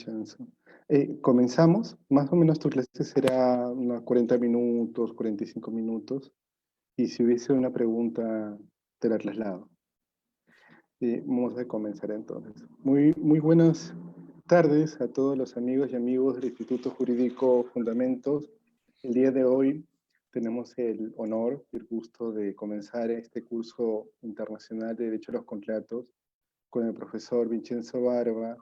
Vincenzo. Comenzamos, más o menos tu clase será unos 40 minutos, 45 minutos, y si hubiese una pregunta, te la traslado. Vamos a comenzar entonces. Muy buenas tardes a todos los amigos y amigos del Instituto Jurídico Fundamentos. El día de hoy tenemos el honor y el gusto de comenzar este curso internacional de Derecho a los Contratos con el profesor Vincenzo Barba.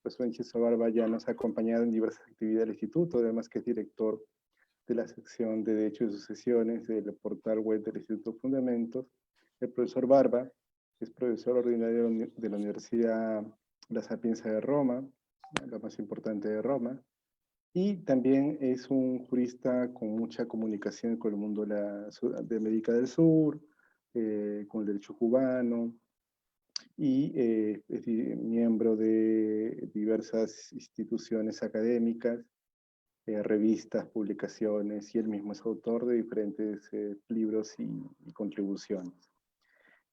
Profesor Vincenzo Barba ya nos ha acompañado en diversas actividades del Instituto, además que es director de la sección de Derecho y Sucesiones del portal web del Instituto Fundamentos. El profesor Barba es profesor ordinario de la Universidad La Sapienza de Roma, la más importante de Roma, y también es un jurista con mucha comunicación con el mundo de América del Sur, con el derecho cubano, y es miembro de diversas instituciones académicas, revistas, publicaciones, y él mismo es autor de diferentes libros y contribuciones.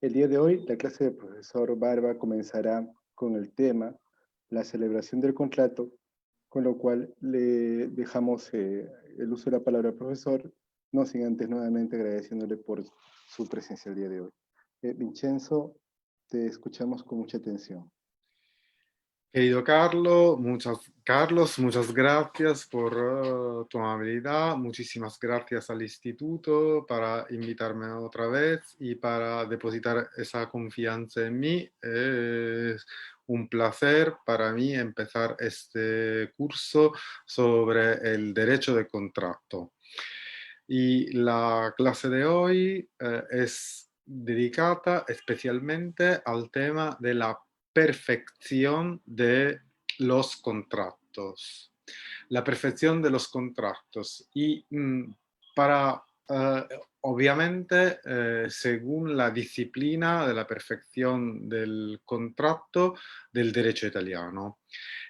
El día de hoy, la clase del profesor Barba comenzará con el tema la celebración del contrato, con lo cual le dejamos el uso de la palabra al profesor, no sin antes nuevamente agradeciéndole por su presencia el día de hoy. Vincenzo, te escuchamos con mucha atención. Querido Carlos, muchas gracias por tu amabilidad, muchísimas gracias al instituto para invitarme otra vez y para depositar esa confianza en mí. Es un placer para mí empezar este curso sobre el derecho de contrato. Y la clase de hoy es dedicada especialmente al tema de la perfección de los contratos. La perfección de los contratos. Y para, obviamente, según la disciplina de la perfección del contrato del derecho italiano.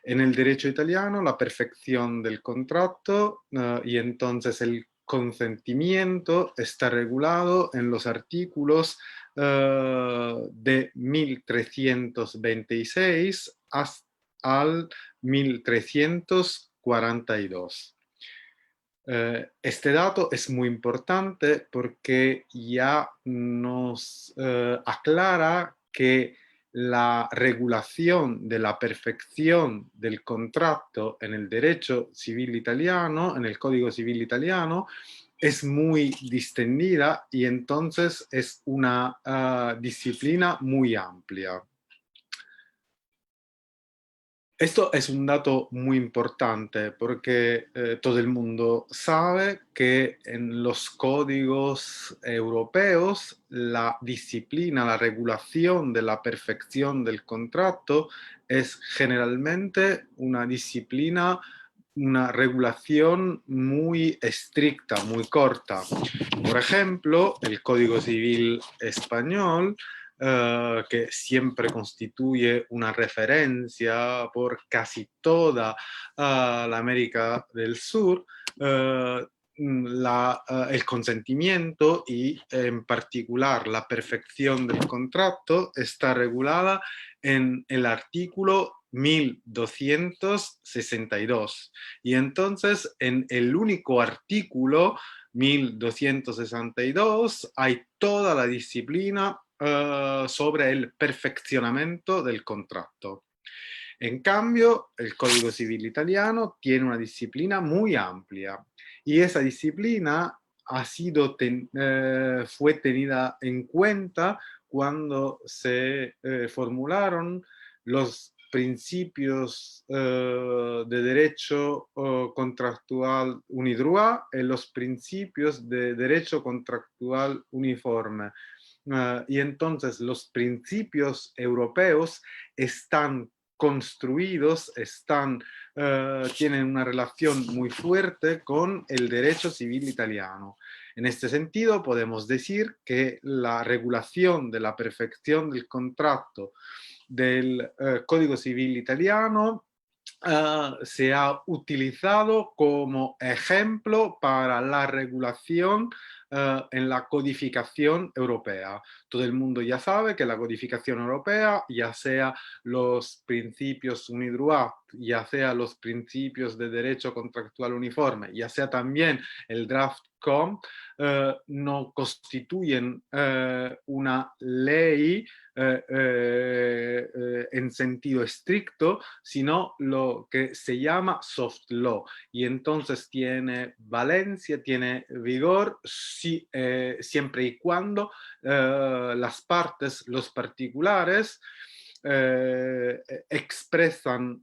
En el derecho italiano, la perfección del contrato y entonces el consentimiento está regulado en los artículos de 1326 hasta al 1342. Este dato es muy importante porque ya nos aclara que la regulación de la perfección del contrato en el derecho civil italiano, en el Código Civil italiano, es muy distendida y entonces es una disciplina muy amplia. Esto es un dato muy importante porque todo el mundo sabe que en los códigos europeos la disciplina, la regulación de la perfección del contrato es generalmente una disciplina, una regulación muy estricta, muy corta. Por ejemplo, el Código Civil español que siempre constituye una referencia por casi toda la América del Sur, el consentimiento y en particular la perfección del contrato está regulada en el artículo 1262 y entonces en el único artículo 1262 hay toda la disciplina sobre el perfeccionamiento del contrato. En cambio, el Código Civil italiano tiene una disciplina muy amplia y esa disciplina fue tenida en cuenta cuando se formularon los principios de derecho contractual unidroit y los principios de derecho contractual uniforme. Y entonces los principios europeos están construidos, tienen una relación muy fuerte con el derecho civil italiano. En este sentido, podemos decir que la regulación de la perfección del contrato del Código Civil italiano se ha utilizado como ejemplo para la regulación en la codificación europea. Todo el mundo ya sabe que la codificación europea, ya sea los principios UNIDROIT, ya sea los principios de derecho contractual uniforme, ya sea también el draft COM, no constituyen una ley en sentido estricto, sino lo que se llama soft law. Y entonces tiene valencia, tiene vigor, siempre y cuando las partes, los particulares, expresan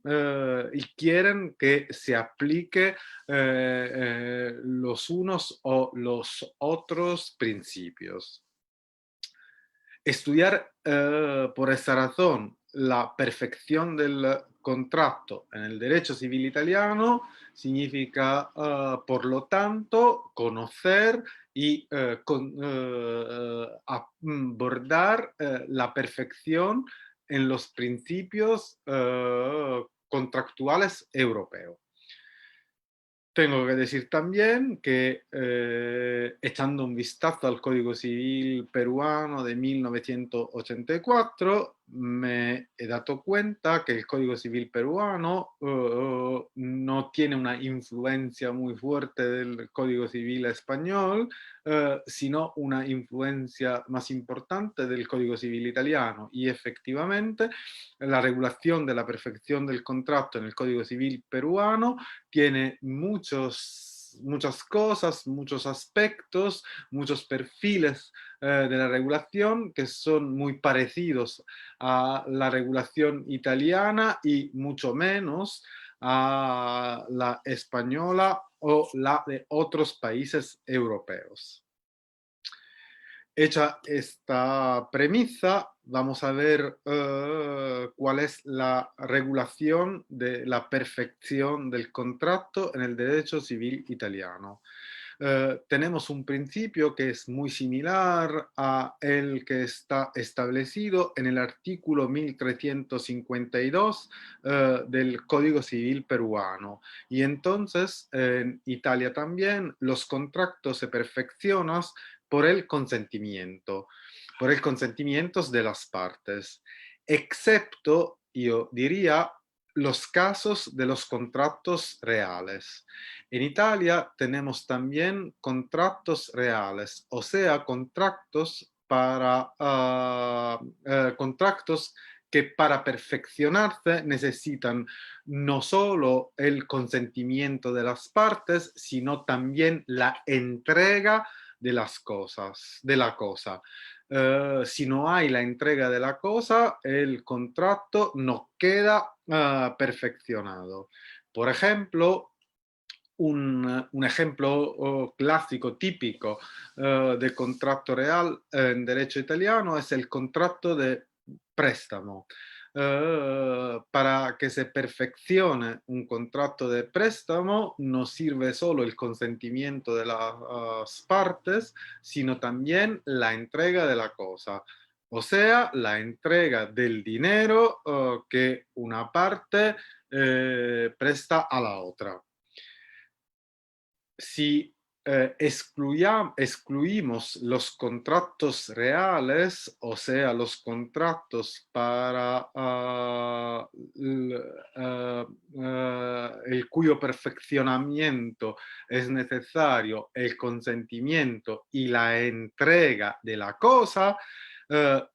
y quieren que se aplique los unos o los otros principios. Estudiar por esta razón la perfección del contrato en el derecho civil italiano significa, por lo tanto, conocer y abordar la perfección en los principios contractuales europeos. Tengo que decir también que echando un vistazo al Código Civil peruano de 1984, me he dado cuenta que el Código Civil peruano no tiene una influencia muy fuerte del Código Civil español, sino una influencia más importante del Código Civil italiano. Y efectivamente, la regulación de la perfección del contrato en el Código Civil peruano tiene muchas cosas, muchos aspectos, muchos perfiles de la regulación que son muy parecidos a la regulación italiana y mucho menos a la española o la de otros países europeos. Hecha esta premisa, vamos a ver cuál es la regulación de la perfección del contrato en el derecho civil italiano. Tenemos un principio que es muy similar a el que está establecido en el artículo 1352 del Código Civil peruano. Y entonces en Italia también los contratos se perfeccionan por el consentimiento de las partes, excepto, yo diría, los casos de los contratos reales. En Italia tenemos también contratos reales, o sea, contratos que para perfeccionarse necesitan no solo el consentimiento de las partes, sino también la entrega de las cosas, de la cosa. Si no hay la entrega de la cosa, el contrato no queda perfeccionado. Por ejemplo, un ejemplo clásico, típico de contrato real en derecho italiano es el contrato de préstamo. Para que se perfeccione un contrato de préstamo no sirve solo el consentimiento de las partes, sino también la entrega de la cosa. O sea, la entrega del dinero que una parte presta a la otra. Si excluimos los contratos reales, o sea, los contratos para el cuyo perfeccionamiento es necesario el consentimiento y la entrega de la cosa,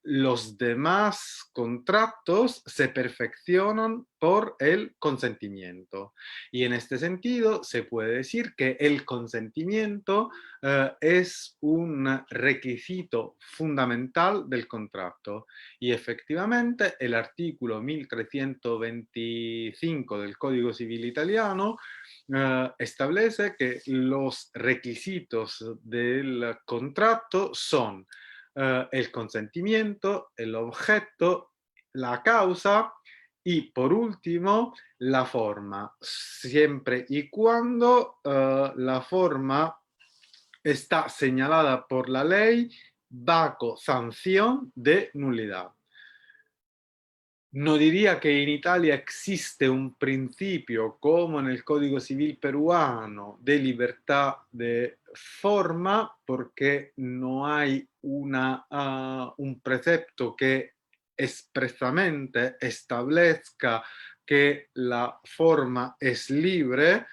los demás contratos se perfeccionan por el consentimiento. Y en este sentido se puede decir que el consentimiento es un requisito fundamental del contrato. Y efectivamente el artículo 1325 del Código Civil italiano establece que los requisitos del contrato son el consentimiento, el objeto, la causa y por último la forma, siempre y cuando la forma está señalada por la ley bajo sanción de nulidad. No diría que en Italia existe un principio, como en el Código Civil peruano, de libertad de forma, porque no hay un precepto que expresamente establezca que la forma es libre.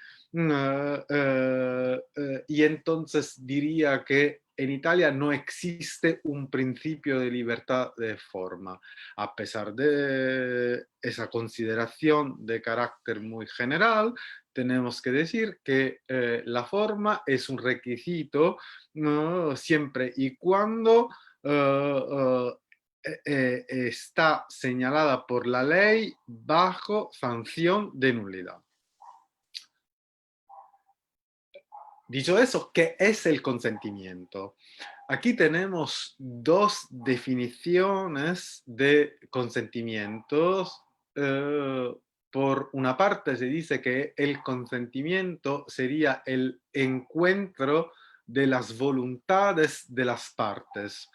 Y entonces diría que en Italia no existe un principio de libertad de forma. A pesar de esa consideración de carácter muy general, tenemos que decir que la forma es un requisito, ¿no? Siempre y cuando está señalada por la ley bajo sanción de nulidad. Dicho eso, ¿qué es el consentimiento? Aquí tenemos dos definiciones de consentimientos. Por una parte se dice que el consentimiento sería el encuentro de las voluntades de las partes.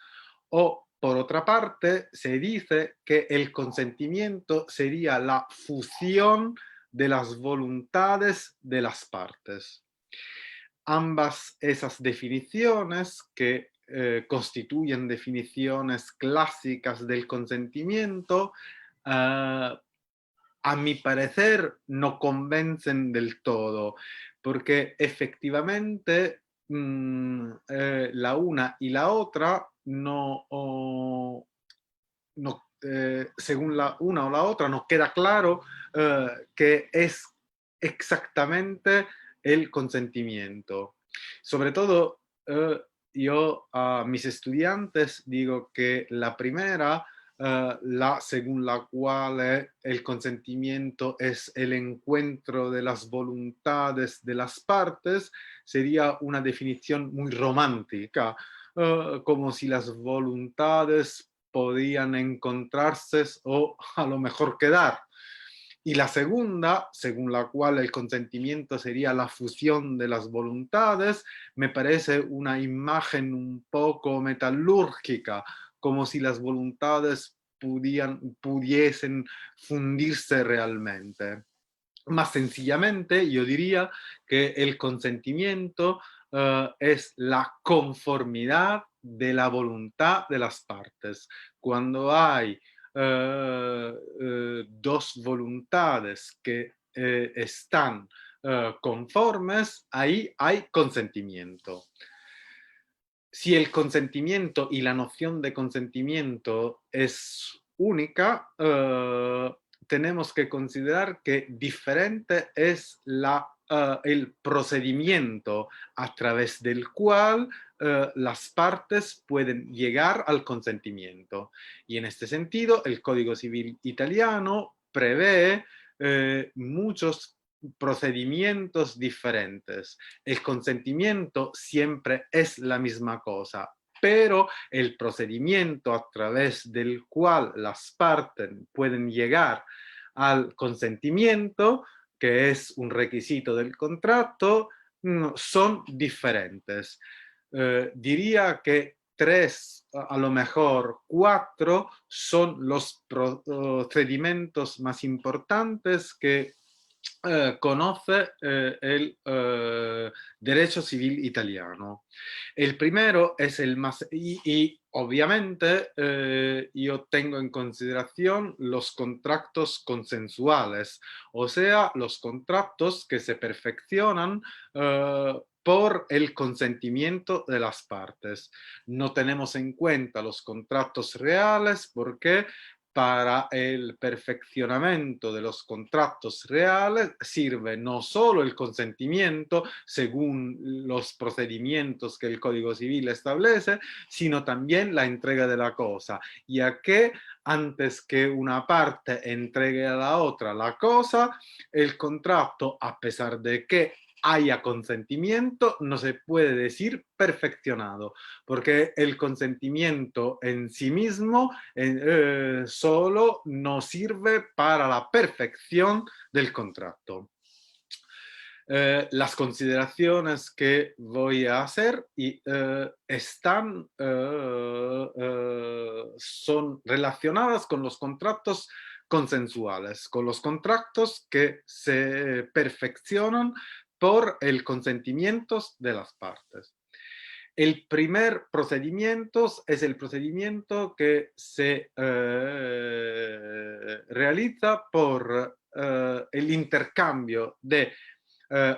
O por otra parte se dice que el consentimiento sería la fusión de las voluntades de las partes. Ambas esas definiciones que constituyen definiciones clásicas del consentimiento, a mi parecer no convencen del todo, porque efectivamente la una y la otra según la una o la otra, no queda claro qué es exactamente el consentimiento. Sobre todo, yo a mis estudiantes digo que la primera, según la cual el consentimiento es el encuentro de las voluntades de las partes, sería una definición muy romántica, como si las voluntades podían encontrarse o a lo mejor quedar. Y la segunda, según la cual el consentimiento sería la fusión de las voluntades, me parece una imagen un poco metalúrgica, como si las voluntades pudiesen fundirse realmente. Más sencillamente, yo diría que el consentimiento es la conformidad de la voluntad de las partes. Cuando hay dos voluntades que están conformes, ahí hay consentimiento. Si el consentimiento y la noción de consentimiento es única, tenemos que considerar que diferente es el procedimiento a través del cual las partes pueden llegar al consentimiento. Y en este sentido, el Código Civil italiano prevé muchos procedimientos diferentes. El consentimiento siempre es la misma cosa, pero el procedimiento a través del cual las partes pueden llegar al consentimiento, que es un requisito del contrato, son diferentes. Diría que tres, a lo mejor cuatro, son los procedimientos más importantes que conoce el derecho civil italiano. El primero es el más, y obviamente yo tengo en consideración los contratos consensuales, o sea, los contratos que se perfeccionan por el consentimiento de las partes. No tenemos en cuenta los contratos reales porque para el perfeccionamiento de los contratos reales sirve no solo el consentimiento según los procedimientos que el Código Civil establece, sino también la entrega de la cosa, ya que antes que una parte entregue a la otra la cosa, el contrato, a pesar de que haya consentimiento, no se puede decir perfeccionado, porque el consentimiento en sí mismo solo no sirve para la perfección del contrato. Las consideraciones que voy a hacer son relacionadas con los contratos consensuales, con los contratos que se perfeccionan por el consentimiento de las partes. El primer procedimiento es el procedimiento que se realiza por el intercambio de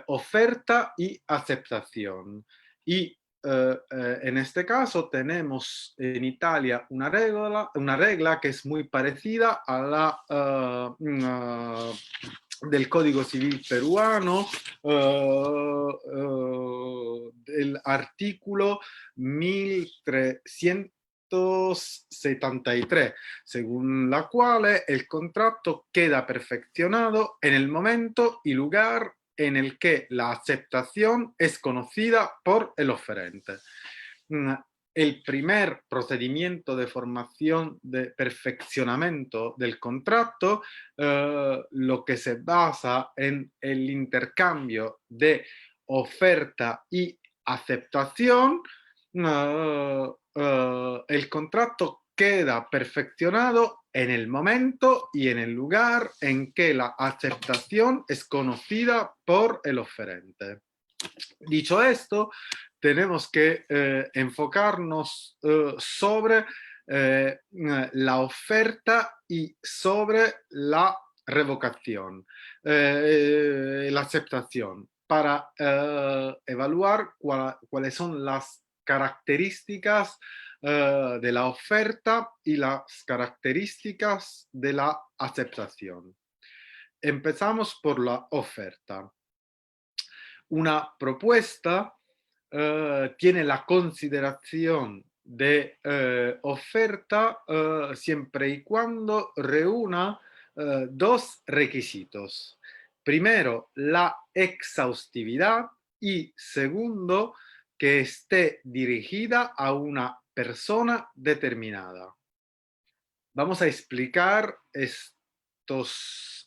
oferta y aceptación. Y en este caso tenemos en Italia una regla que es muy parecida a la del Código Civil peruano, del artículo 1373, según la cual el contrato queda perfeccionado en el momento y lugar en el que la aceptación es conocida por el oferente. El primer procedimiento de formación de perfeccionamiento del contrato, lo que se basa en el intercambio de oferta y aceptación, el contrato queda perfeccionado en el momento y en el lugar en que la aceptación es conocida por el oferente. Dicho esto, tenemos que enfocarnos sobre la oferta y sobre la revocación, la aceptación, para evaluar cuáles son las características de la oferta y las características de la aceptación. Empezamos por la oferta. Una propuesta tiene la consideración de oferta siempre y cuando reúna dos requisitos. Primero, la exhaustividad y segundo, que esté dirigida a una persona determinada. Vamos a explicar estos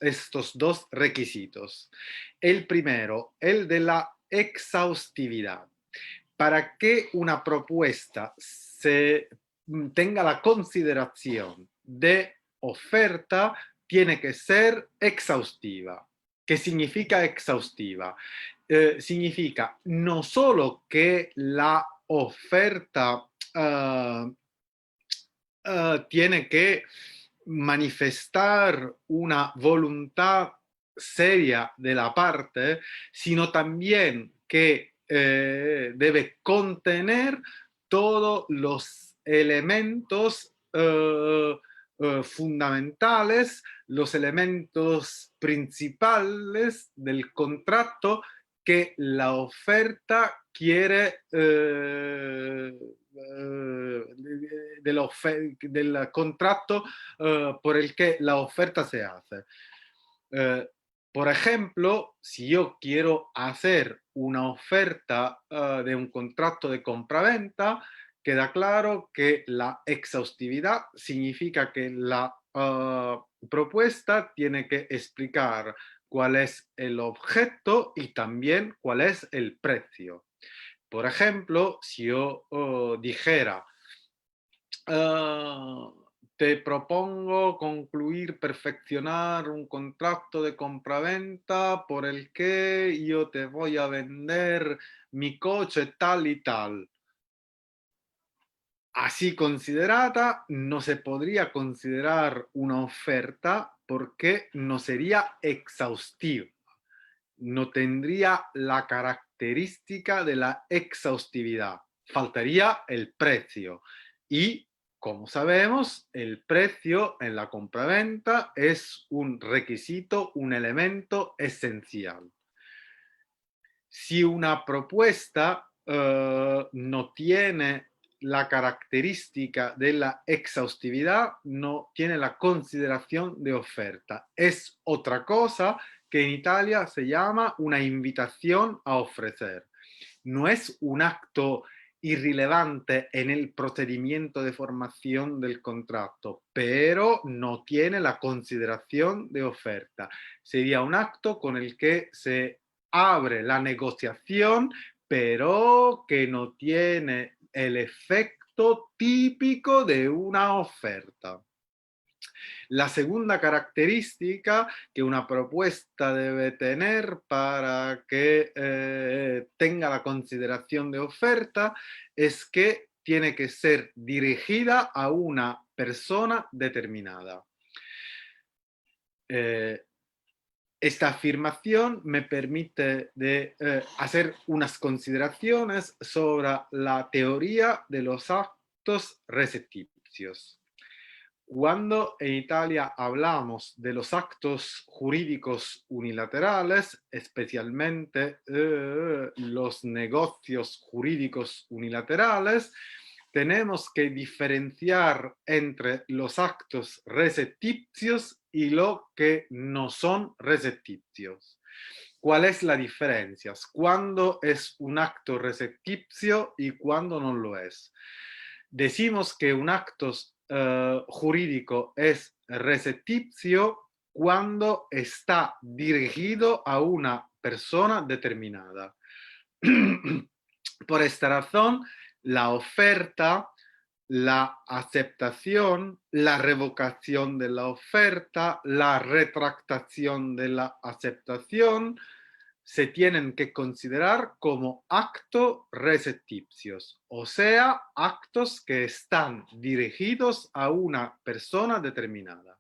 dos requisitos. El primero, el de la exhaustividad. Para que una propuesta tenga la consideración de oferta, tiene que ser exhaustiva. ¿Qué significa exhaustiva? Significa no solo que la oferta tiene que manifestar una voluntad seria de la parte, sino también que debe contener todos los elementos fundamentales, los elementos principales del contrato que la oferta quiere del contrato por el que la oferta se hace. Por ejemplo, si yo quiero hacer una oferta de un contrato de compraventa, queda claro que la exhaustividad significa que la propuesta tiene que explicar cuál es el objeto y también cuál es el precio. Por ejemplo, si yo dijera, te propongo concluir, perfeccionar un contrato de compraventa por el que yo te voy a vender mi coche tal y tal. Así considerada, no se podría considerar una oferta porque no sería exhaustiva. No tendría la característica de la exhaustividad. Faltaría el precio. Y, como sabemos, el precio en la compraventa es un requisito, un elemento esencial. Si una propuesta no tiene la característica de la exhaustividad, no tiene la consideración de oferta. Es otra cosa que en Italia se llama una invitación a ofrecer. No es un acto irrelevante en el procedimiento de formación del contrato, pero no tiene la consideración de oferta. Sería un acto con el que se abre la negociación, pero que no tiene el efecto típico de una oferta. La segunda característica que una propuesta debe tener para que tenga la consideración de oferta es que tiene que ser dirigida a una persona determinada. Esta afirmación me permite hacer unas consideraciones sobre la teoría de los actos recepticios. Cuando en Italia hablamos de los actos jurídicos unilaterales, especialmente los negocios jurídicos unilaterales, tenemos que diferenciar entre los actos recepticios y lo que no son recepticios. ¿Cuál es la diferencia? ¿Cuándo es un acto recepticio y cuándo no lo es? Decimos que un acto jurídico es recepticio cuando está dirigido a una persona determinada. Por esta razón, la oferta, la aceptación, la revocación de la oferta, la retractación de la aceptación se tienen que considerar como actos recepticios, o sea, actos que están dirigidos a una persona determinada.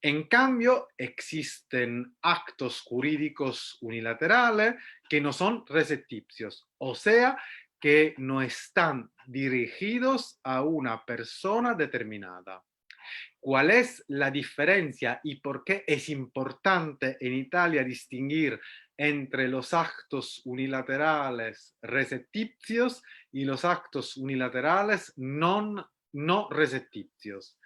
En cambio, existen actos jurídicos unilaterales que no son recepticios, o sea, que no están dirigidos a una persona determinada. ¿Cuál es la diferencia y por qué es importante en Italia distinguir entre los actos unilaterales recepticios y los actos unilaterales no recepticios?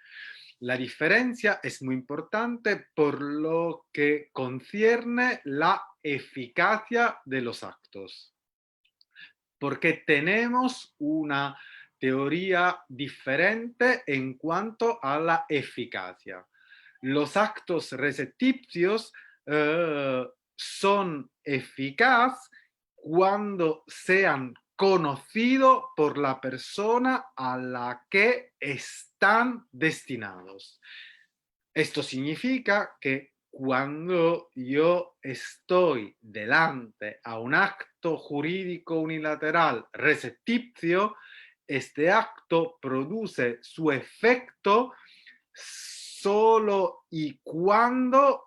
La diferencia es muy importante por lo que concierne la eficacia de los actos, porque tenemos una teoría diferente en cuanto a la eficacia. Los actos recepticios son eficaces cuando sean conocidos por la persona a la que están destinados. Esto significa que cuando yo estoy delante a un acto jurídico unilateral recepticio, este acto produce su efecto solo y cuando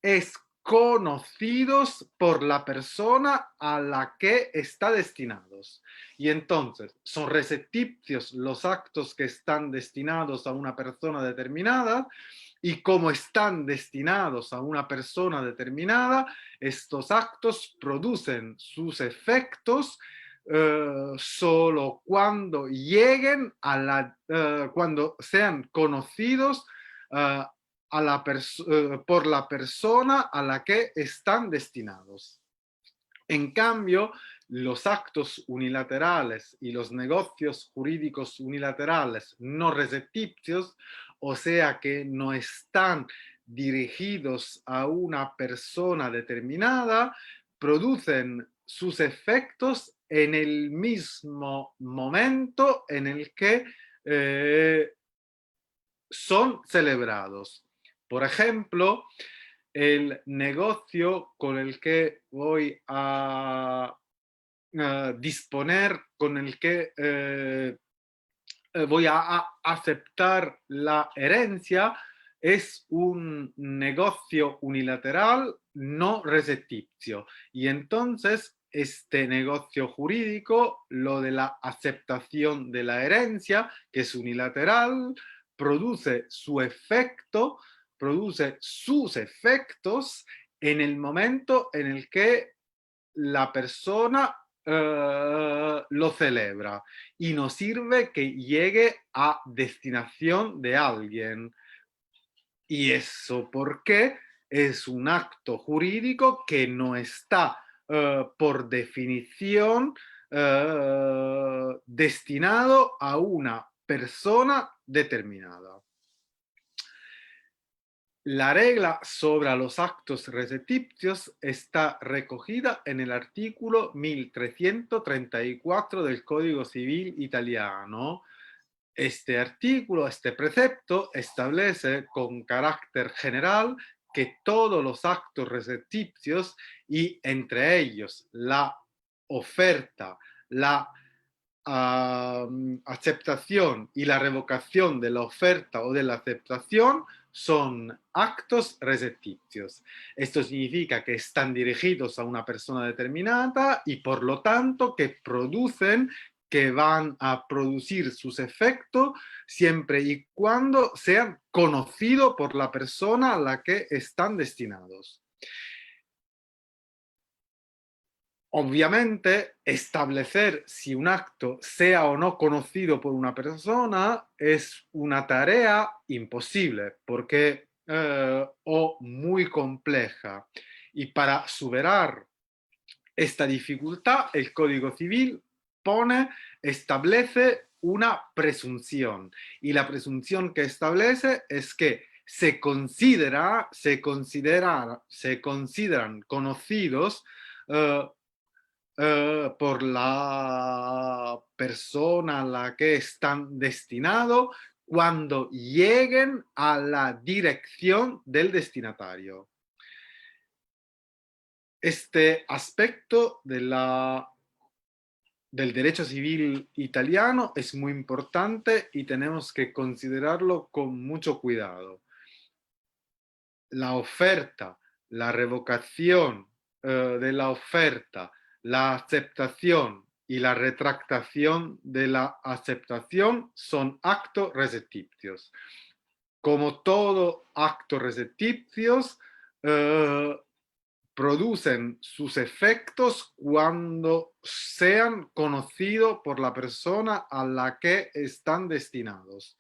es conocidos por la persona a la que está destinados. Y entonces, son recepticios los actos que están destinados a una persona determinada, y como están destinados a una persona determinada, estos actos producen sus efectos solo cuando lleguen a cuando sean conocidos por la persona a la que están destinados. En cambio, los actos unilaterales y los negocios jurídicos unilaterales no recepticios, o sea que no están dirigidos a una persona determinada, producen sus efectos en el mismo momento en el que son celebrados. Por ejemplo, el negocio con el que voy a disponer, con el que voy a aceptar la herencia, es un negocio unilateral no recepticio. Y entonces este negocio jurídico, lo de la aceptación de la herencia, que es unilateral, produce su efecto, produce sus efectos en el momento en el que la persona lo celebra y nos sirve que llegue a destinación de alguien. Y eso porque es un acto jurídico que no está por definición destinado a una persona determinada. La regla sobre los actos recepticios está recogida en el artículo 1334 del Código Civil italiano. Este artículo, este precepto, establece con carácter general que todos los actos recepticios y entre ellos la oferta, la aceptación y la revocación de la oferta o de la aceptación son actos recepticios. Esto significa que están dirigidos a una persona determinada y por lo tanto que van a producir sus efectos siempre y cuando sean conocidos por la persona a la que están destinados. Obviamente, establecer si un acto sea o no conocido por una persona es una tarea imposible o muy compleja. Y para superar esta dificultad, el Código Civil establece una presunción. Y la presunción que establece es que se consideran conocidos por la persona a la que están destinados cuando lleguen a la dirección del destinatario. Este aspecto del derecho civil italiano es muy importante y tenemos que considerarlo con mucho cuidado. La oferta, la revocación de la oferta, la aceptación y la retractación de la aceptación son actos recepticios. Como todo acto recepticios, producen sus efectos cuando sean conocidos por la persona a la que están destinados.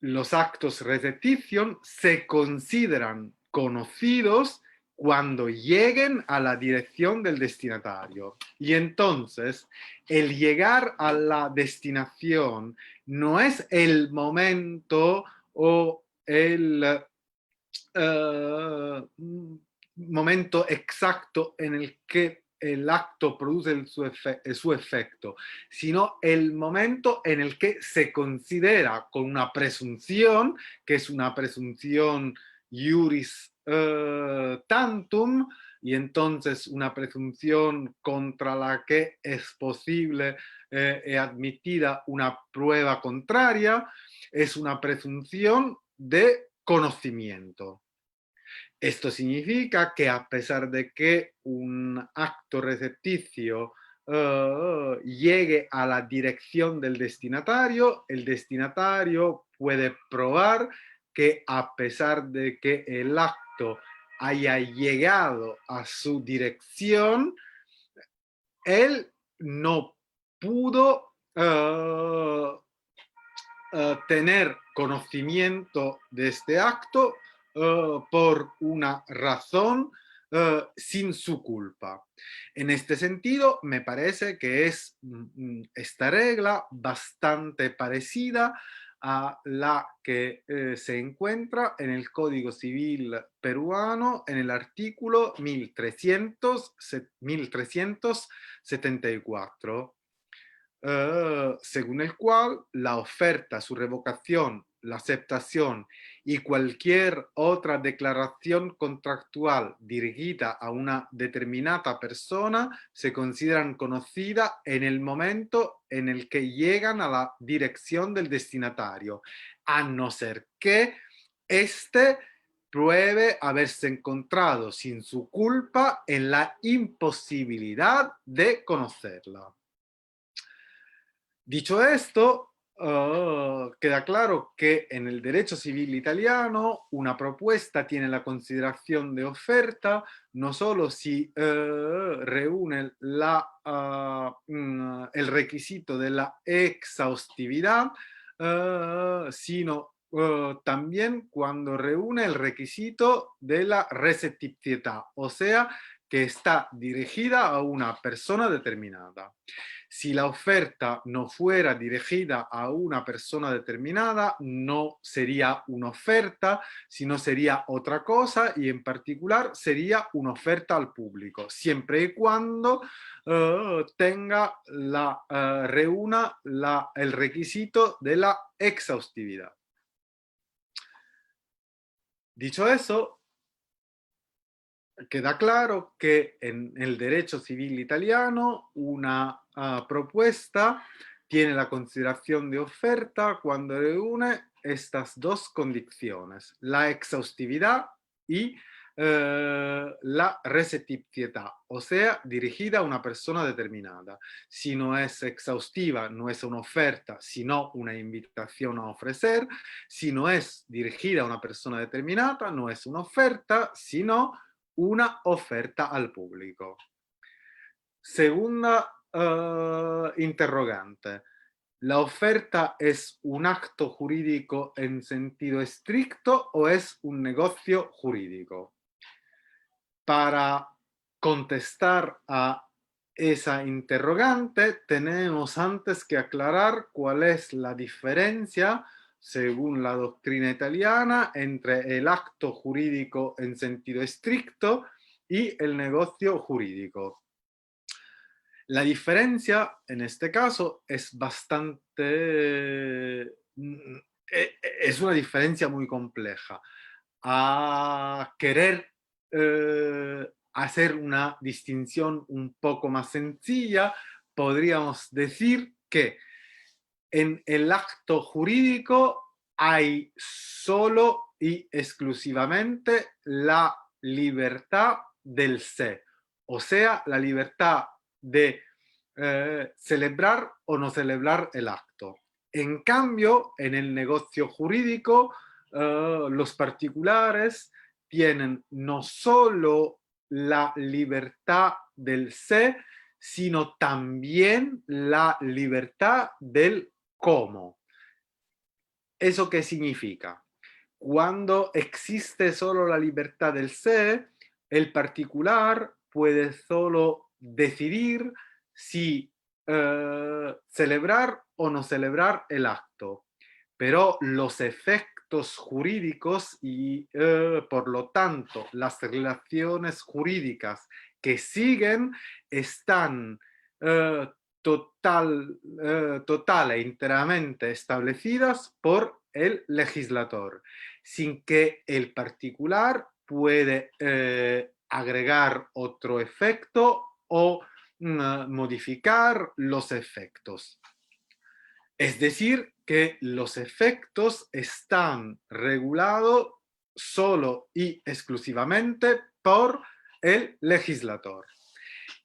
Los actos recepticios se consideran conocidos cuando lleguen a la dirección del destinatario. Y entonces, el llegar a la destinación no es el momento o el momento exacto en el que el acto produce su efecto, sino el momento en el que se considera con una presunción, que es una presunción iuris tantum, y entonces una presunción contra la que es posible y admitida una prueba contraria, es una presunción de conocimiento. Esto significa que a pesar de que un acto recepticio llegue a la dirección del destinatario, el destinatario puede probar que a pesar de que el acto haya llegado a su dirección, él no pudo tener conocimiento de este acto por una razón sin su culpa. En este sentido, me parece que es esta regla bastante parecida a la que se encuentra en el Código Civil peruano en el artículo 1374. Según el cual la oferta, su revocación, la aceptación y cualquier otra declaración contractual dirigida a una determinada persona se consideran conocidas en el momento en el que llegan a la dirección del destinatario, a no ser que éste pruebe haberse encontrado sin su culpa en la imposibilidad de conocerla. Dicho esto, queda claro que en el derecho civil italiano una propuesta tiene la consideración de oferta no solo si reúne el requisito de la exhaustividad, sino también cuando reúne el requisito de la receptividad, o sea, que está dirigida a una persona determinada. Si la oferta no fuera dirigida a una persona determinada, no sería una oferta, sino sería otra cosa, y en particular sería una oferta al público, siempre y cuando reúna el requisito de la exhaustividad. Dicho eso, queda claro que en el derecho civil italiano una propuesta tiene la consideración de oferta cuando reúne estas dos condiciones, la exhaustividad y la receptividad, o sea, dirigida a una persona determinada. Si no es exhaustiva, no es una oferta, sino una invitación a ofrecer. Si no es dirigida a una persona determinada, no es una oferta, sino una oferta al público. Segunda interrogante. ¿La oferta es un acto jurídico en sentido estricto o es un negocio jurídico? Para contestar a esa interrogante, tenemos antes que aclarar cuál es la diferencia, según la doctrina italiana, entre el acto jurídico en sentido estricto y el negocio jurídico. La diferencia, en este caso, es es una diferencia muy compleja. A querer hacer una distinción un poco más sencilla, podríamos decir que en el acto jurídico hay solo y exclusivamente la libertad del sé, o sea, la libertad de celebrar o no celebrar el acto. En cambio, en el negocio jurídico, los particulares tienen no solo la libertad del sé, sino también la libertad del cómo. ¿Eso qué significa? Cuando existe solo la libertad del sé, el particular puede solo decidir si celebrar o no celebrar el acto. Pero los efectos jurídicos y por lo tanto las relaciones jurídicas que siguen están total e enteramente establecidas por el legislador, sin que el particular puede agregar otro efecto o modificar los efectos. Es decir, que los efectos están regulados solo y exclusivamente por el legislador.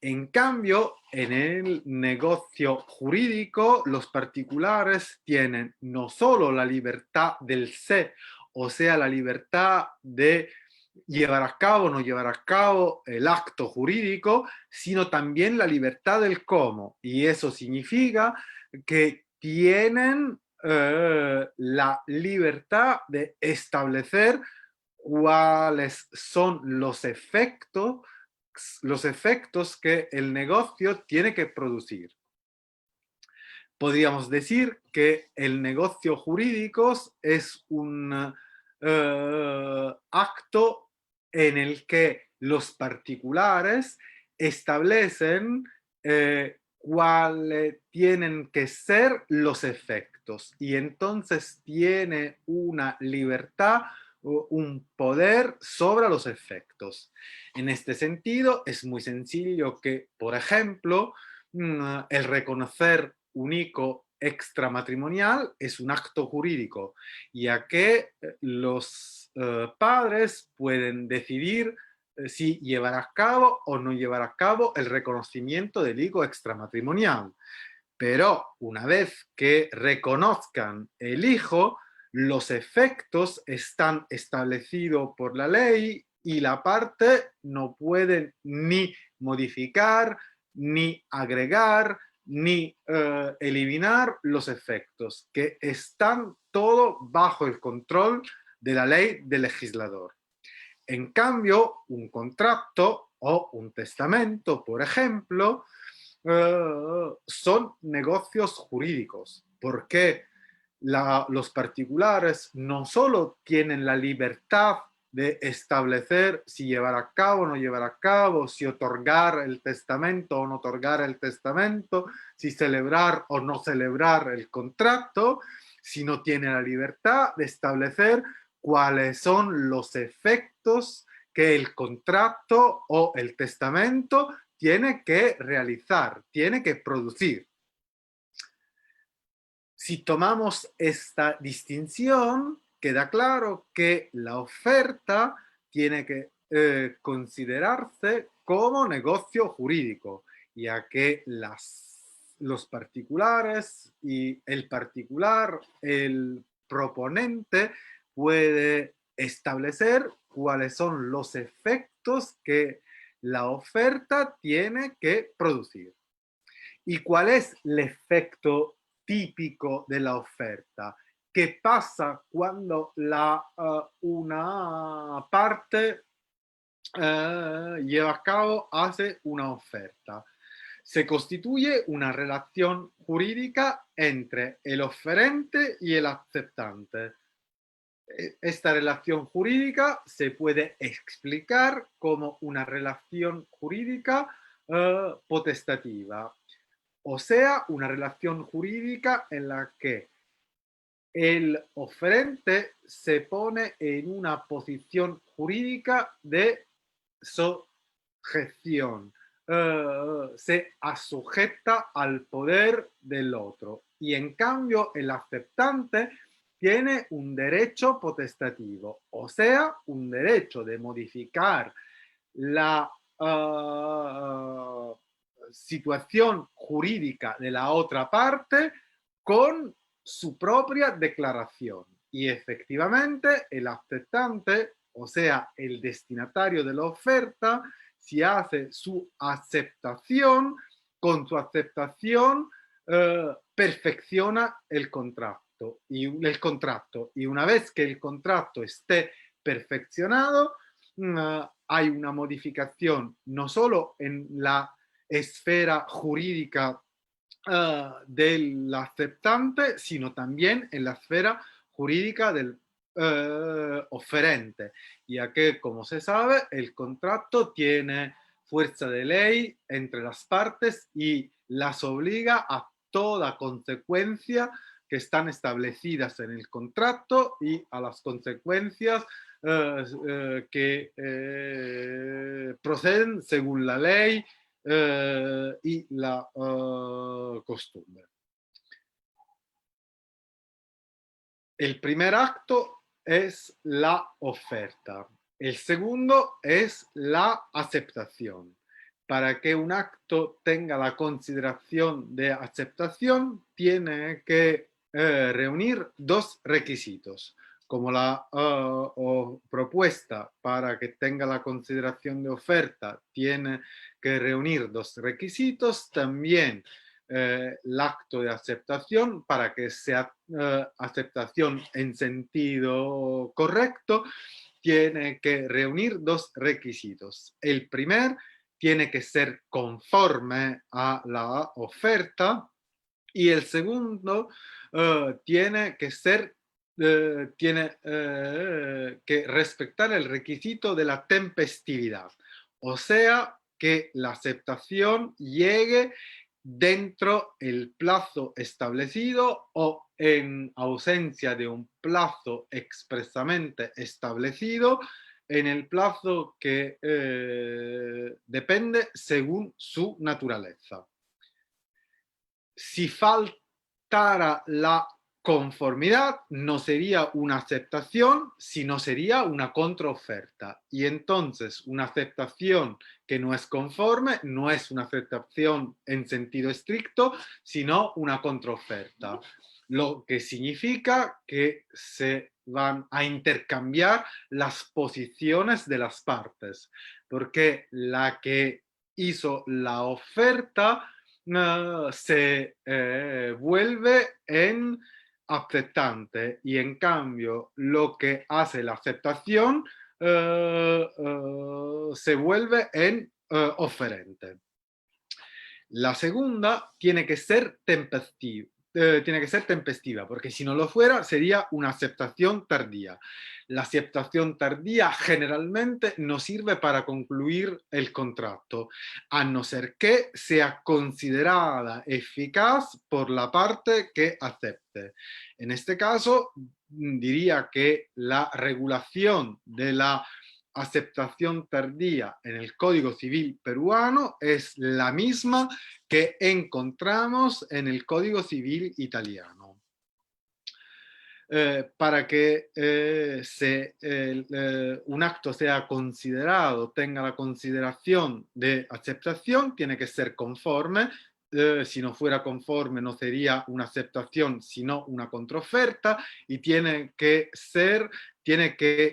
En cambio, en el negocio jurídico, los particulares tienen no solo la libertad del sé, o sea, la libertad de llevar a cabo o no llevar a cabo el acto jurídico, sino también la libertad del cómo. Y eso significa que tienen la libertad de establecer cuáles son los efectos que el negocio tiene que producir. Podríamos decir que el negocio jurídico es un acto en el que los particulares establecen cuáles tienen que ser los efectos, y entonces tiene una libertad, un poder sobre los efectos. En este sentido, es muy sencillo que, por ejemplo, el reconocer un hijo extramatrimonial es un acto jurídico, ya que los padres pueden decidir si llevar a cabo o no llevar a cabo el reconocimiento del hijo extramatrimonial. Pero una vez que reconozcan el hijo, los efectos están establecidos por la ley y la parte no puede ni modificar, ni agregar, ni eliminar los efectos, que están todo bajo el control de la ley del legislador. En cambio, un contrato o un testamento, por ejemplo, son negocios jurídicos, porque los particulares no solo tienen la libertad de establecer si llevar a cabo o no llevar a cabo, si otorgar el testamento o no otorgar el testamento, si celebrar o no celebrar el contrato, sino tienen la libertad de establecer cuáles son los efectos que el contrato o el testamento tiene que realizar, tiene que producir. Si tomamos esta distinción, queda claro que la oferta tiene que considerarse como negocio jurídico, ya que los particulares y el particular, el proponente, puede establecer cuáles son los efectos que la oferta tiene que producir. ¿Y cuál es el efecto típico de la oferta? ¿Qué pasa cuando una parte lleva a cabo, hace una oferta? Se constituye una relación jurídica entre el oferente y el aceptante. Esta relación jurídica se puede explicar como una relación jurídica potestativa, o sea, una relación jurídica en la que el oferente se pone en una posición jurídica de sujeción, se asujeta al poder del otro, y en cambio el aceptante tiene un derecho potestativo, o sea, un derecho de modificar la situación jurídica de la otra parte con su propia declaración. Y efectivamente el aceptante, o sea, el destinatario de la oferta, si hace su aceptación, con su aceptación perfecciona el contrato. Y una vez que el contrato esté perfeccionado, hay una modificación no solo en la esfera jurídica del aceptante, sino también en la esfera jurídica del oferente, ya que, como se sabe, el contrato tiene fuerza de ley entre las partes y las obliga a toda consecuencia que están establecidas en el contrato y a las consecuencias que proceden según la ley y la costumbre. El primer acto es la oferta. El segundo es la aceptación. Para que un acto tenga la consideración de aceptación, tiene que reunir dos requisitos. Como la propuesta para que tenga la consideración de oferta tiene que reunir dos requisitos, también el acto de aceptación, para que sea aceptación en sentido correcto, tiene que reunir dos requisitos. El primer tiene que ser conforme a la oferta, y el segundo tiene que ser tiene que respetar el requisito de la tempestividad, o sea, que la aceptación llegue dentro el plazo establecido o en ausencia de un plazo expresamente establecido, en el plazo que depende según su naturaleza. Si faltara la conformidad, no sería una aceptación, sino sería una contraoferta. Y entonces una aceptación que no es conforme no es una aceptación en sentido estricto, sino una contraoferta. Lo que significa que se van a intercambiar las posiciones de las partes, porque la que hizo la oferta se vuelve en aceptante, y en cambio lo que hace la aceptación se vuelve en oferente. La segunda tiene que ser tempestiva, porque si no lo fuera sería una aceptación tardía. La aceptación tardía generalmente no sirve para concluir el contrato, a no ser que sea considerada eficaz por la parte que acepte. En este caso, diría que la regulación de la aceptación tardía en el Código Civil peruano es la misma que encontramos en el Código Civil italiano. Para que un acto sea considerado, tenga la consideración de aceptación, tiene que ser conforme. Si no fuera conforme no sería una aceptación, sino una contraoferta, y tiene que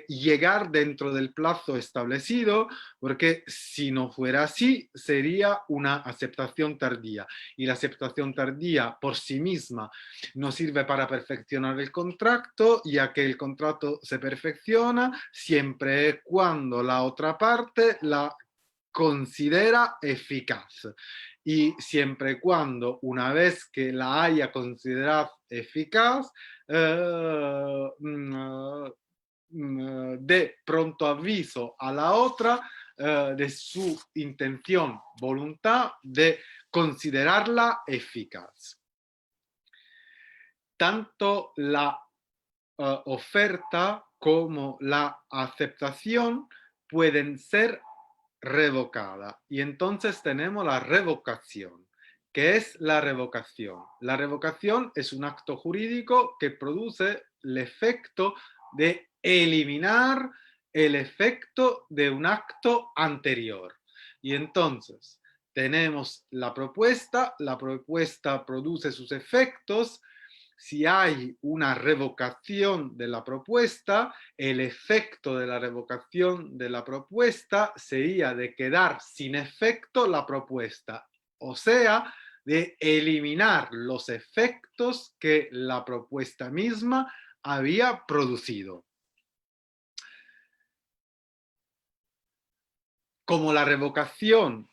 llegar dentro del plazo establecido, porque si no fuera así, sería una aceptación tardía. Y la aceptación tardía por sí misma no sirve para perfeccionar el contrato, ya que el contrato se perfecciona siempre y cuando la otra parte la considera eficaz. Y siempre y cuando, una vez que la haya considerado eficaz, dé pronto aviso a la otra de su intención, voluntad de considerarla eficaz. Tanto la oferta como la aceptación pueden ser revocadas. Y entonces tenemos la revocación. ¿Qué es la revocación? La revocación es un acto jurídico que produce el efecto de eliminar el efecto de un acto anterior. Y entonces tenemos la propuesta produce sus efectos. Si hay una revocación de la propuesta, el efecto de la revocación de la propuesta sería de quedar sin efecto la propuesta, o sea, de eliminar los efectos que la propuesta misma había producido. Como la revocación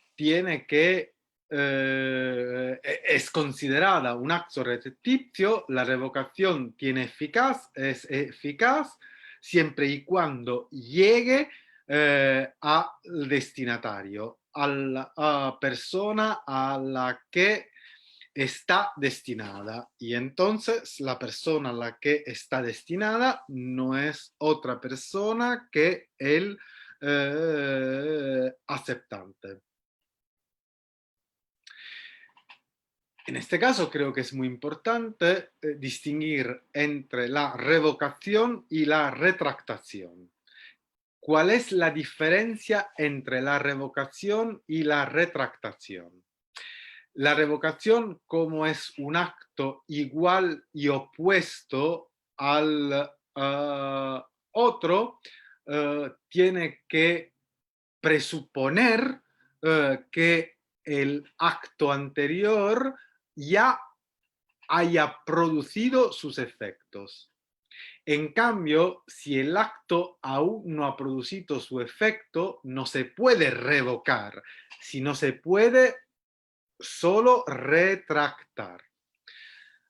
es considerada un acto receptizio, la revocación es eficaz siempre y cuando llegue al destinatario, a la persona a la que está destinada. Y entonces la persona a la que está destinada no es otra persona que el aceptante. En este caso creo que es muy importante distinguir entre la revocación y la retractación. ¿Cuál es la diferencia entre la revocación y la retractación? La revocación, como es un acto igual y opuesto al otro, tiene que presuponer que el acto anterior ya haya producido sus efectos. En cambio, si el acto aún no ha producido su efecto, no se puede revocar, sino se puede solo retractar.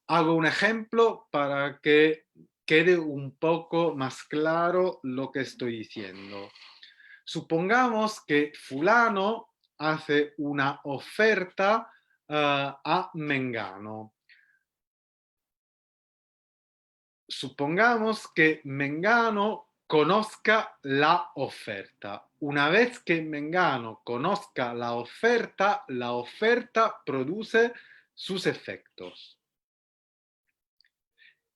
Hago un ejemplo para que quede un poco más claro lo que estoy diciendo. Supongamos que fulano hace una oferta a Mengano. Supongamos que Mengano conozca la oferta. Una vez que Mengano conozca la oferta produce sus efectos.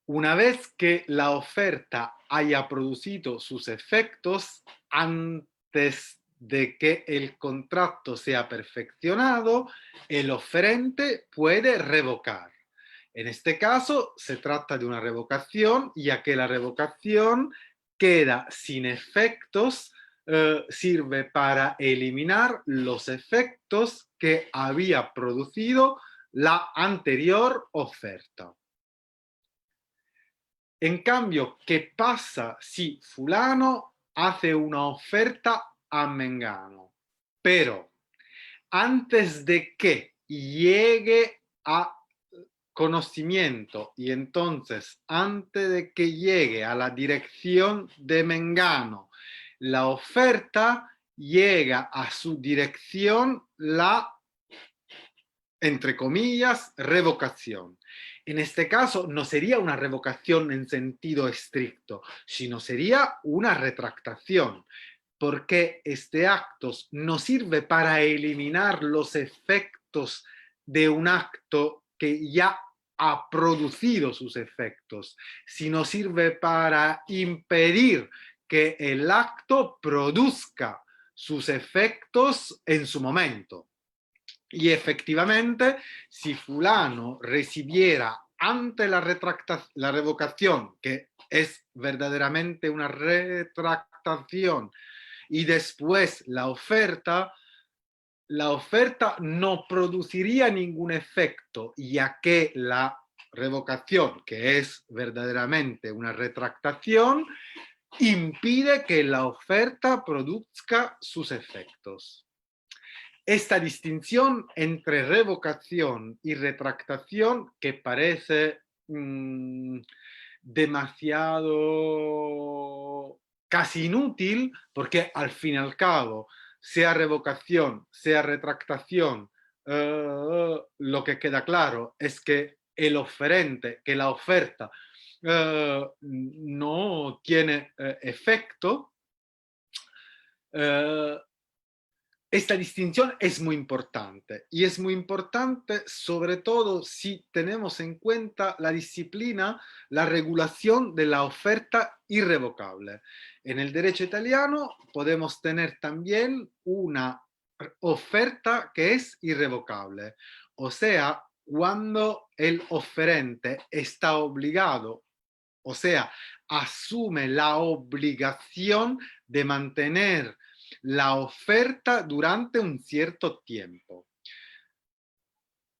Una vez que la oferta haya producido sus efectos, antes de que el contrato sea perfeccionado, el oferente puede revocar. En este caso, se trata de una revocación, ya que la revocación queda sin efectos, sirve para eliminar los efectos que había producido la anterior oferta. En cambio, ¿qué pasa si fulano hace una oferta a Mengano, pero antes de que llegue a conocimiento y entonces antes de que llegue a la dirección de Mengano, la oferta llega a su dirección la, entre comillas, revocación. En este caso no sería una revocación en sentido estricto, sino sería una retractación, porque este acto no sirve para eliminar los efectos de un acto que ya ha producido sus efectos, sino sirve para impedir que el acto produzca sus efectos en su momento. Y efectivamente, si fulano recibiera ante la revocación, que es verdaderamente una retractación, y después la oferta no produciría ningún efecto, ya que la revocación, que es verdaderamente una retractación, impide que la oferta produzca sus efectos. Esta distinción entre revocación y retractación, que parece demasiado casi inútil, porque al fin y al cabo, sea revocación, sea retractación, lo que queda claro es que el oferente, que la oferta no tiene efecto. Esta distinción es muy importante y es muy importante sobre todo si tenemos en cuenta la disciplina, la regulación de la oferta irrevocable. En el derecho italiano podemos tener también una oferta que es irrevocable, o sea, cuando el oferente está obligado, o sea, asume la obligación de mantener la oferta durante un cierto tiempo.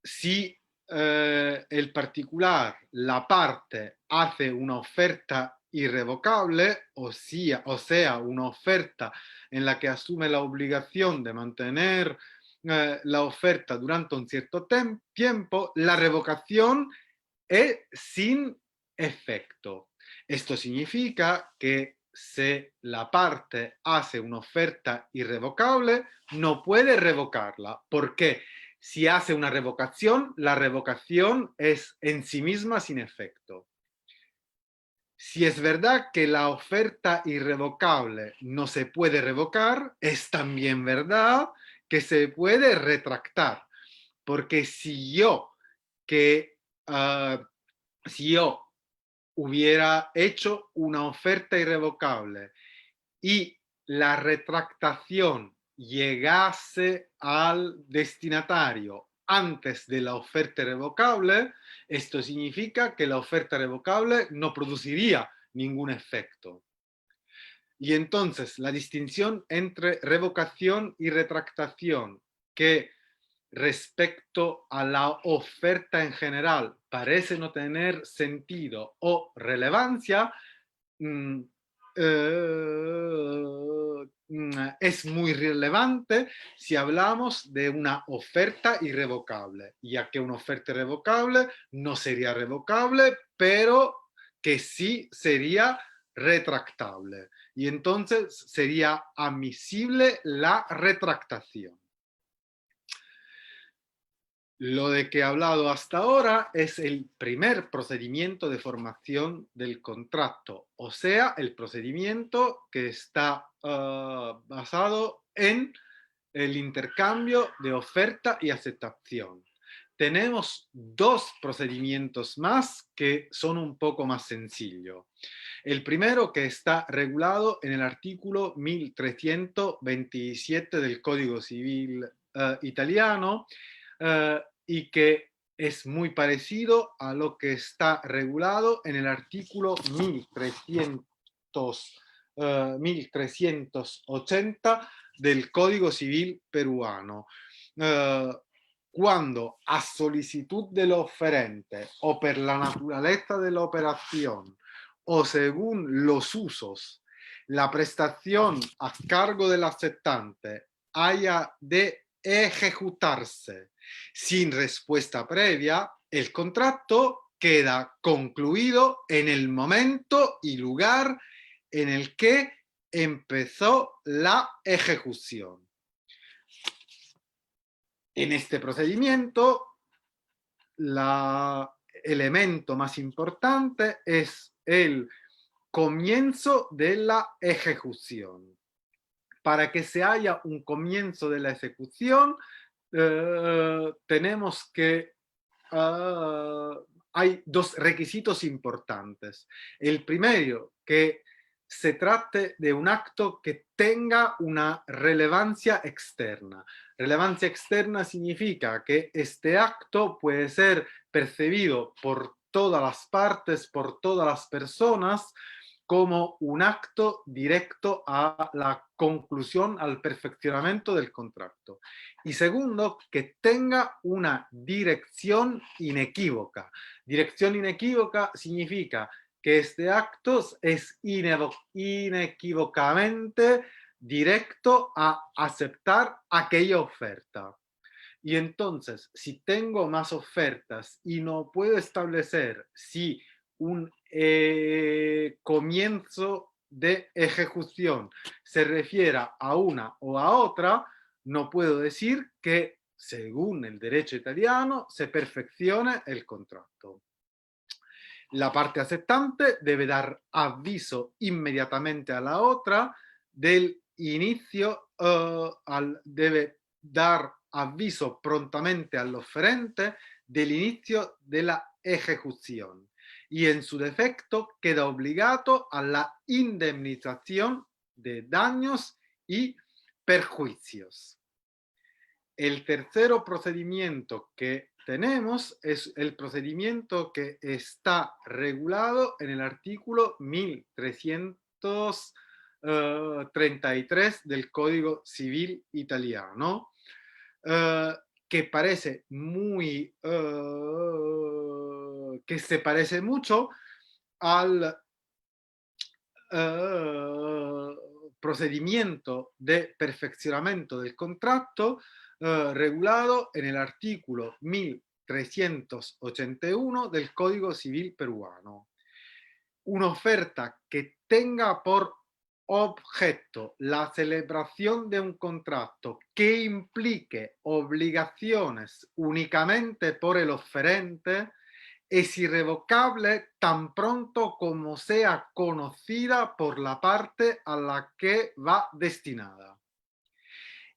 Si el particular, la parte, hace una oferta irrevocable, o sea, una oferta en la que asume la obligación de mantener la oferta durante un cierto tiempo, la revocación es sin efecto. Esto significa que si la parte hace una oferta irrevocable, no puede revocarla, porque si hace una revocación, la revocación es en sí misma sin efecto. Si es verdad que la oferta irrevocable no se puede revocar, es también verdad que se puede retractar, porque si yo hubiera hecho una oferta irrevocable y la retractación llegase al destinatario antes de la oferta irrevocable, esto significa que la oferta revocable no produciría ningún efecto. Y entonces la distinción entre revocación y retractación, que respecto a la oferta en general parece no tener sentido o relevancia, es muy relevante si hablamos de una oferta irrevocable, ya que una oferta irrevocable no sería revocable, pero que sí sería retractable. Y entonces sería admisible la retractación. Lo de que he hablado hasta ahora es el primer procedimiento de formación del contrato, o sea, el procedimiento que está basado en el intercambio de oferta y aceptación. Tenemos dos procedimientos más que son un poco más sencillos. El primero, que está regulado en el artículo 1327 del Código Civil italiano, y que es muy parecido a lo que está regulado en el artículo 1380 del Código Civil peruano. Cuando a solicitud del oferente o per la naturaleza de la operación o según los usos la prestación a cargo del aceptante haya de ejecutarse sin respuesta previa, el contrato queda concluido en el momento y lugar en el que empezó la ejecución. En este procedimiento, el elemento más importante es el comienzo de la ejecución. Para que se haya un comienzo de la ejecución, tenemos que hay dos requisitos importantes. El primero, que se trate de un acto que tenga una relevancia externa. Relevancia externa significa que este acto puede ser percibido por todas las partes, por todas las personas, como un acto directo a la conclusión, al perfeccionamiento del contrato. Y segundo, que tenga una dirección inequívoca. Dirección inequívoca significa que este acto es inequívocamente directo a aceptar aquella oferta. Y entonces, si tengo más ofertas y no puedo establecer si un comienzo de ejecución se refiera a una o a otra, no puedo decir que, según el derecho italiano, se perfeccione el contrato. La parte aceptante debe dar aviso inmediatamente a la otra del inicio, debe dar aviso prontamente al oferente del inicio de la ejecución y en su defecto queda obligado a la indemnización de daños y perjuicios. El tercer procedimiento que tenemos es el procedimiento que está regulado en el artículo 1333 del Código Civil italiano, que parece muy, que se parece mucho al procedimiento de perfeccionamiento del contrato regulado en el artículo 1381 del Código Civil peruano. Una oferta que tenga por objeto la celebración de un contrato que implique obligaciones únicamente por el oferente es irrevocable tan pronto como sea conocida por la parte a la que va destinada.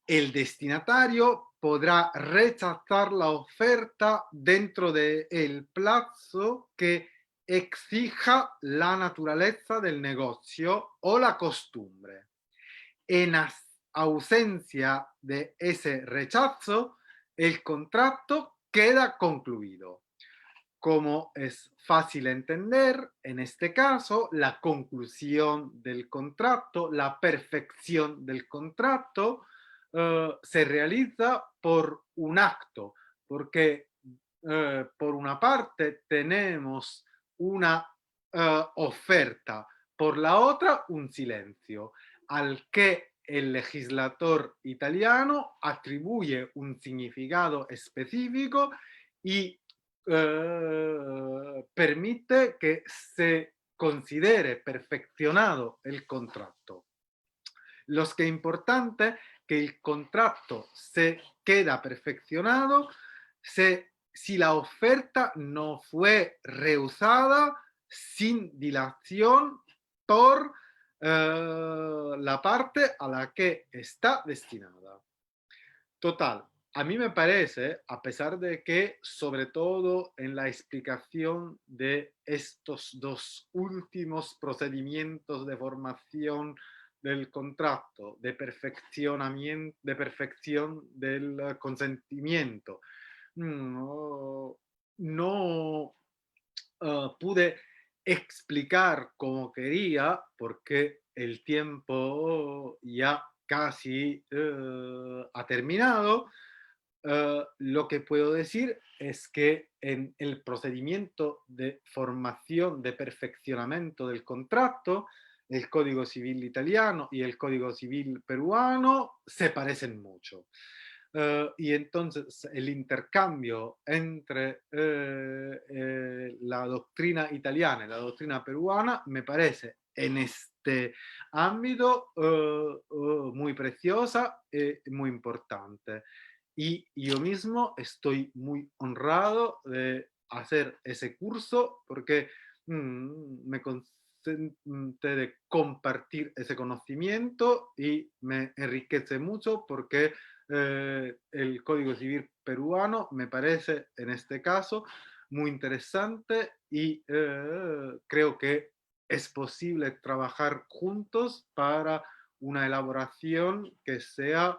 El destinatario podrá rechazar la oferta dentro del plazo que exija la naturaleza del negocio o la costumbre. En ausencia de ese rechazo, el contrato queda concluido. Como es fácil entender, en este caso, la conclusión del contrato, la perfección del contrato, se realiza por un acto, porque por una parte tenemos una oferta, por la otra un silencio, al que el legislador italiano atribuye un significado específico y permite que se considere perfeccionado el contrato. Lo que es importante que el contrato se queda perfeccionado si la oferta no fue rehusada sin dilación por la parte a la que está destinada. Total, a mí me parece, a pesar de que, sobre todo en la explicación de estos dos últimos procedimientos de formación del contrato, de perfeccionamiento, de perfección del consentimiento, no, no pude explicar como quería porque el tiempo ya casi ha terminado. Lo que puedo decir es que en el procedimiento de formación, de perfeccionamiento del contrato, el Código Civil italiano y el Código Civil peruano se parecen mucho. Y entonces el intercambio entre la doctrina italiana y la doctrina peruana me parece en este ámbito muy preciosa y muy importante. Y yo mismo estoy muy honrado de hacer ese curso porque me consenté de compartir ese conocimiento y me enriquece mucho porque el Código Civil peruano me parece en este caso muy interesante y creo que es posible trabajar juntos para una elaboración que sea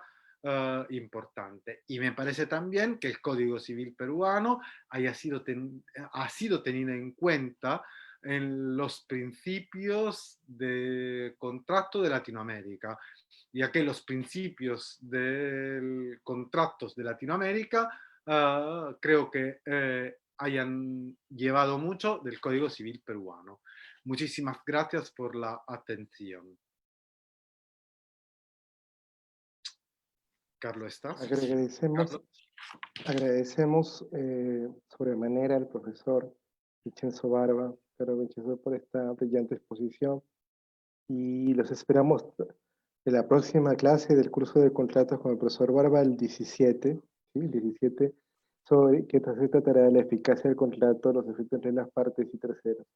importante. Y me parece también que el Código Civil peruano ha sido tenido en cuenta en los principios de contrato de Latinoamérica, ya que los principios de contratos de Latinoamérica creo que hayan llevado mucho del Código Civil peruano. Muchísimas gracias por la atención. Carlos, ¿estás? Agradecemos, Carlos. agradecemos sobremanera al profesor Vincenzo Barba, pero Vincenzo por esta brillante exposición y los esperamos en la próxima clase del curso de contratos con el profesor Barba el 17, ¿sí? El 17, sobre que se tratará de la eficacia del contrato, los efectos entre las partes y terceros.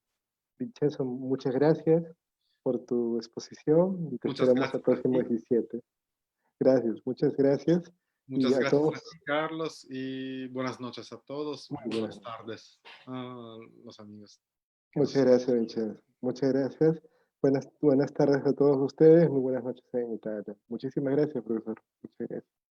Vincenzo, muchas gracias por tu exposición y te Muchas esperamos el gracias a próximo ti. 17. Gracias, muchas gracias y Muchas a gracias todos a ti, Carlos, y buenas noches a todos. muy buenas Buenas noches. tardes a los amigos que Muchas nos... gracias, Vincenzo. Muchas gracias. Buenas tardes a todos ustedes, muy buenas noches en Italia. Muchísimas gracias, profesor. Muchas gracias.